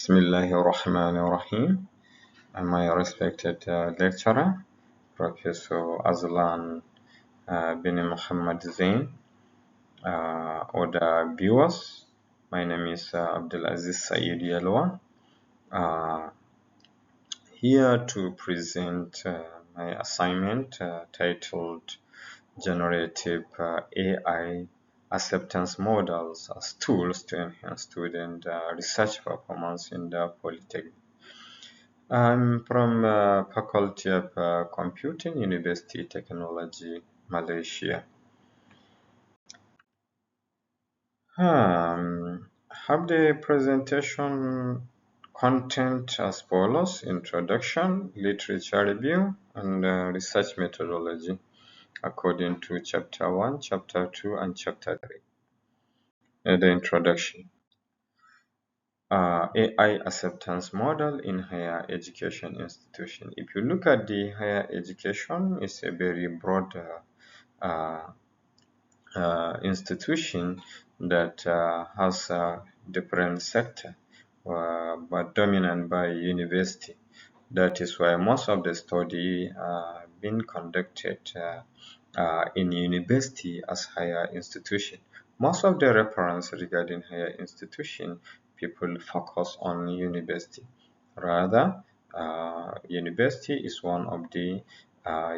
Bismillahirrahmanirrahim. My respected lecturer, Professor Azlan bin Muhammad Zain, other viewers, my name is Abdulaziz Saidu Yalwa, here to present my assignment titled Generative AI Acceptance Models as Tools to Enhance Student Research Performance in the Polytechnic. I'm from Faculty of Computing, University Technology, Malaysia. Have the presentation content as follows: introduction, literature review, and research methodology according to Chapter 1, Chapter 2, and Chapter 3. The introduction. AI acceptance model in higher education institution. If you look at the higher education, it's a very broad institution that has a different sector, but dominant by university. That is why most of the study being conducted in university as higher institution. Most of the reference regarding higher institution, people focus on university. Rather, university is one of the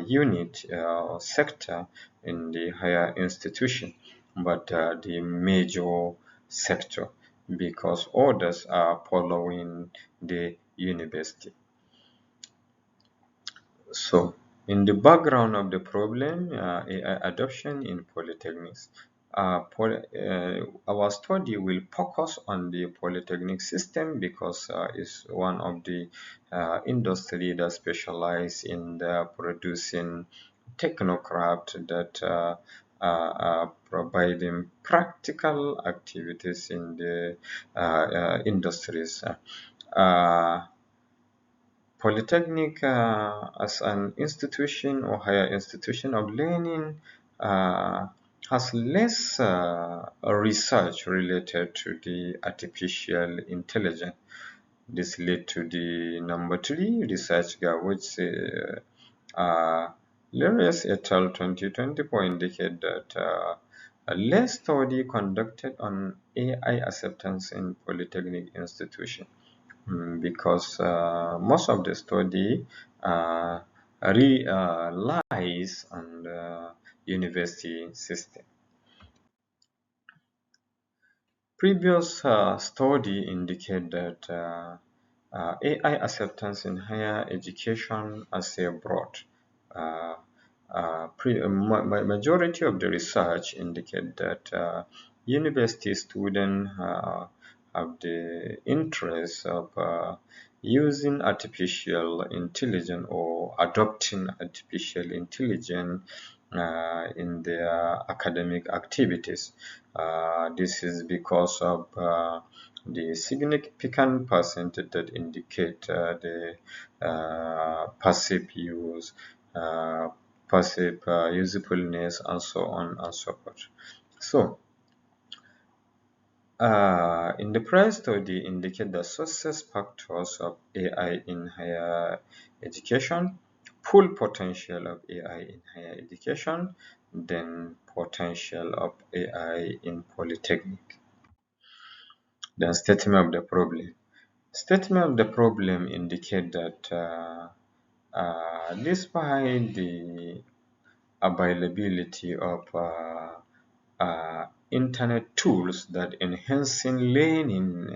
unit or sector in the higher institution, but the major sector, because others are following the university. So, in the background of the problem, AI adoption in polytechnics, our study will focus on the polytechnic system because it's one of the industry that specialize in the producing technocraft that providing practical activities in the industries. Polytechnic as an institution or higher institution of learning has less research related to the artificial intelligence. This led to the number 3 research gap, which Larius et al. 2024 indicate that less study conducted on AI acceptance in polytechnic institution. Because most of the study relies on the university system. Previous study indicate that AI acceptance in higher education as a broad. Majority of the research indicate that university students have the interest of using artificial intelligence or adopting artificial intelligence in their academic activities. This is because of the significant percentage that indicate the passive use, passive usefulness, and so on and so forth. So, in the prior study indicate the success factors of AI in higher education, full potential of AI in higher education, then potential of AI in polytechnic. Then statement of the problem. Statement of the problem indicate that despite the availability of internet tools that enhancing learning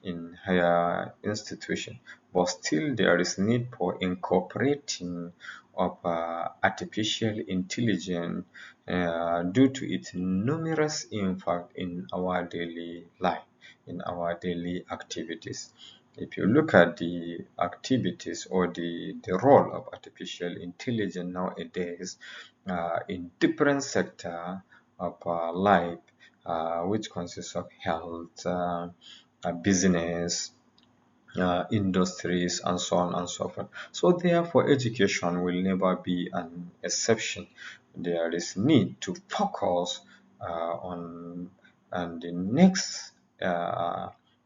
in higher institution, but still there is need for incorporating of artificial intelligence due to its numerous impact in our daily life, in our daily activities. If you look at the activities or the role of artificial intelligence nowadays in different sector of life, which consists of health, business, industries, and so on and so forth. So therefore, education will never be an exception. There is need to focus on the next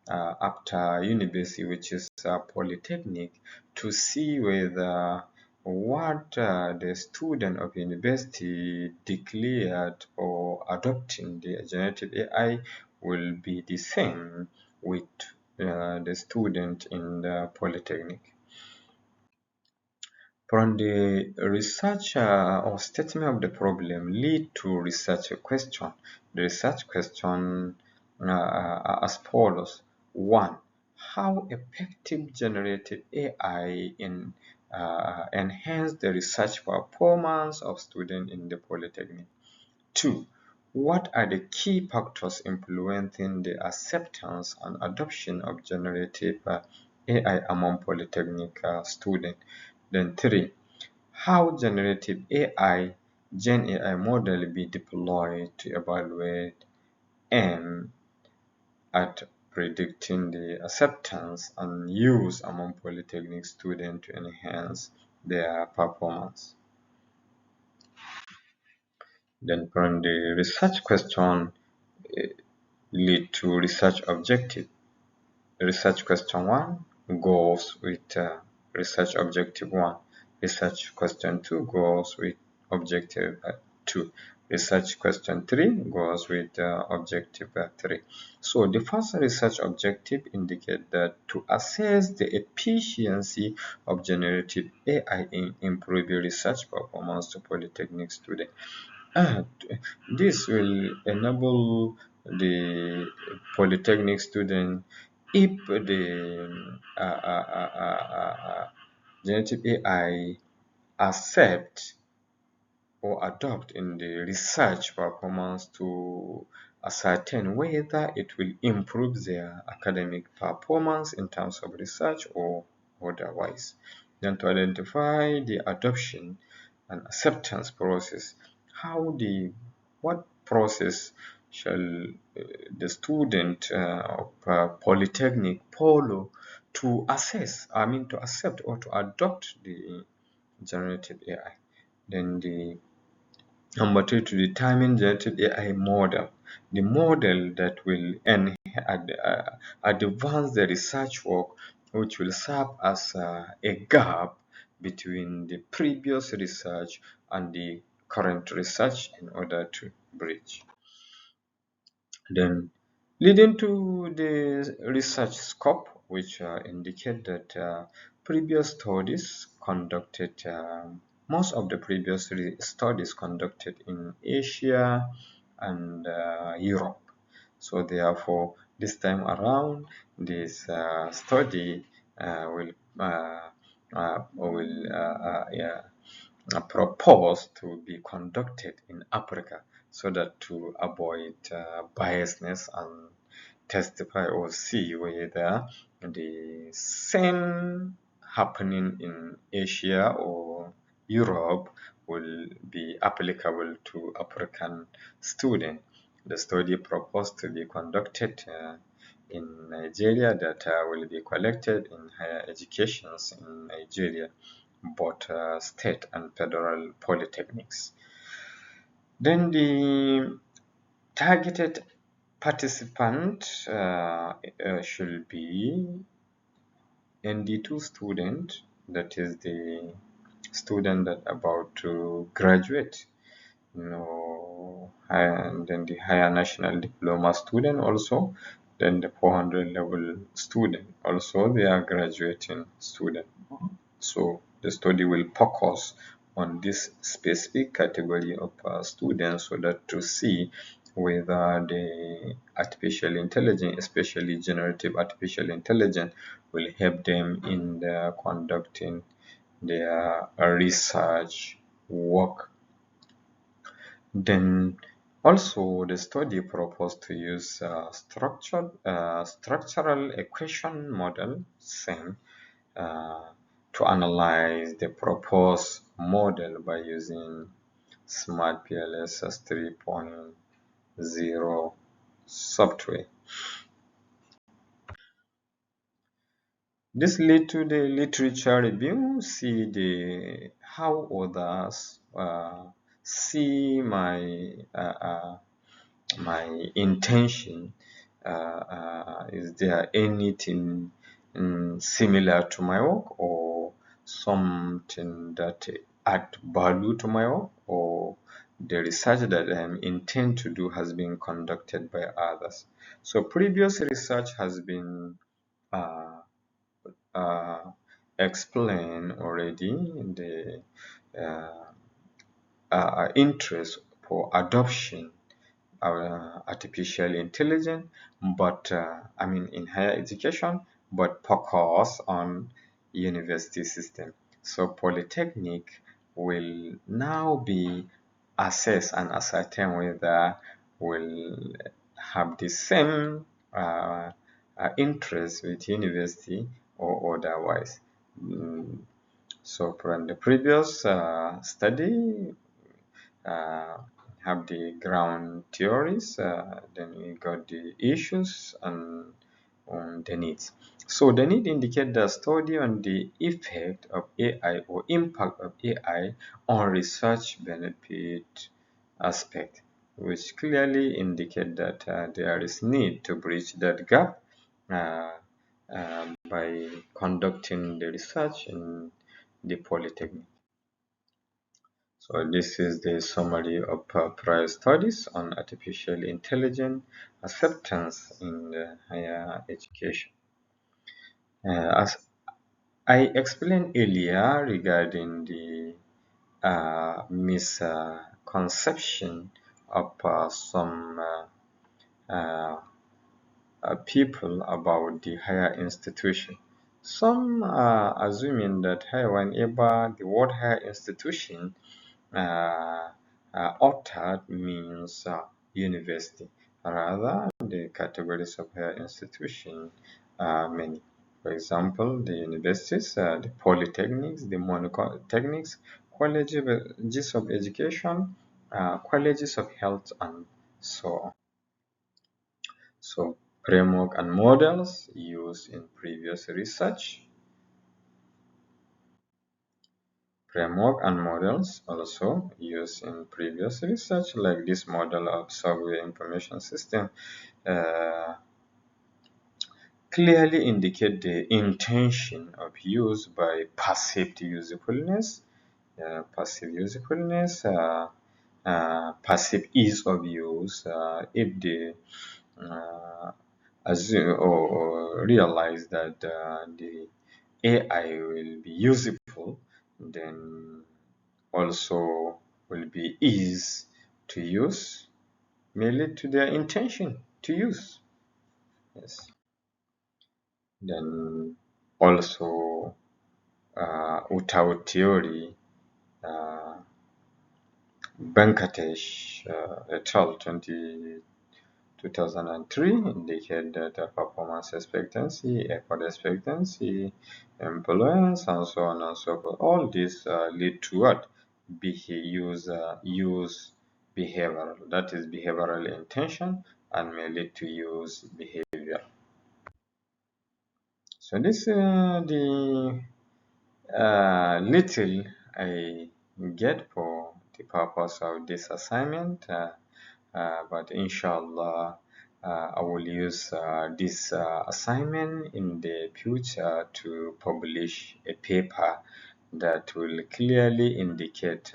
after university, which is polytechnic, to see whether what the student of university declared or adopting the generative AI will be the same with the student in the polytechnic. From the research or statement of the problem lead to research question. The research question are as follows. 1. How effective generative AI in enhance the research performance of students in the polytechnic? 2. What are the key factors influencing the acceptance and adoption of generative AI among polytechnic students? Then 3. How generative AI, Gen AI model be deployed to evaluate and at predicting the acceptance and use among polytechnic students to enhance their performance? Then from the research question lead to research objective. Research question 1 goes with research objective 1. Research question 2 goes with objective 2. Research question 3 goes with objective 3. So the first research objective indicates that to assess the efficiency of generative AI in improving research performance to polytechnic students. This will enable the polytechnic student, if the generative AI accept or adopt in the research performance, to ascertain whether it will improve their academic performance in terms of research or otherwise. Then to identify the adoption and acceptance process, what process shall the student of polytechnic follow to accept or to adopt the generative AI? Then the number 2, to determine generative AI model, the model that will advance the research work, which will serve as a gap between the previous research and the current research in order to bridge. Then leading to the research scope, which indicate that previous studies conducted, most of the previous studies conducted in Asia and Europe. So therefore, this time around, this study will proposed to be conducted in Africa, so that to avoid biasness and testify or see whether the same happening in Asia or Europe will be applicable to African students. The study proposed to be conducted in Nigeria, that will be collected in higher educations in Nigeria, both state and federal polytechnics. Then the targeted participant should be ND2 student, that is the student that about to graduate, and then the higher national diploma student also, then the 400 level student also, they are graduating student. So the study will focus on this specific category of students, so that to see whether the artificial intelligence, especially generative artificial intelligence, will help them in conducting their research work. Then also the study proposed to use structural equation model, same, to analyze the proposed model by using Smart PLS 3.0 software. This lead to the literature review, see how others see my intention is there anything similar to my work, or something that add value to my work, or the research that I intend to do has been conducted by others. So previous research has been uh, uh, explained already in the uh, interest for adoption artificial intelligence, but I mean in higher education, but focus on university system. So polytechnic will now be assessed and ascertain whether will have the same interest with university or otherwise. So from the previous study, uh, have the ground theories, then we got the issues and the needs. So the need indicate the study on the effect of AI or impact of AI on research benefit aspect, which clearly indicate that there is need to bridge that gap uh, by conducting the research in the polytechnic. So this is the summary of prior studies on artificial intelligence acceptance in higher education. As I explained earlier regarding the misconception of some uh, people about the higher institution. Some are assuming that whenever the word higher institution uttered means university. Rather, the categories of higher institution are many. For example, the universities, the polytechnics, the monotechnics, colleges of education, colleges of health, and so on. So, framework and models used in previous research. Framework and models also used in previous research, like this model of survey information system, uh, clearly indicate the intention of use by passive ease of use. If the assume or realize that the AI will be useful, then also will be ease to use, may lead to their intention to use. Yes. Then also without theory, uh, Venkatesh et al. 2003 indicate that performance expectancy, effort expectancy, influence, and so on and so forth. All these lead to what? Use behavioral. That is behavioral intention and may lead to use behavior. So this the little I get for the purpose of this assignment. But inshallah, I will use this assignment in the future to publish a paper that will clearly indicate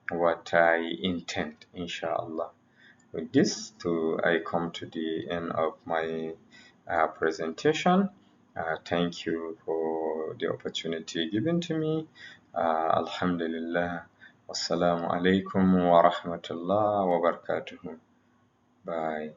what I intend, inshallah. With this, I come to the end of my presentation. Thank you for the opportunity given to me. Alhamdulillah. Wassalamu alaikum wa rahmatullah wa barakatuhu. Bye.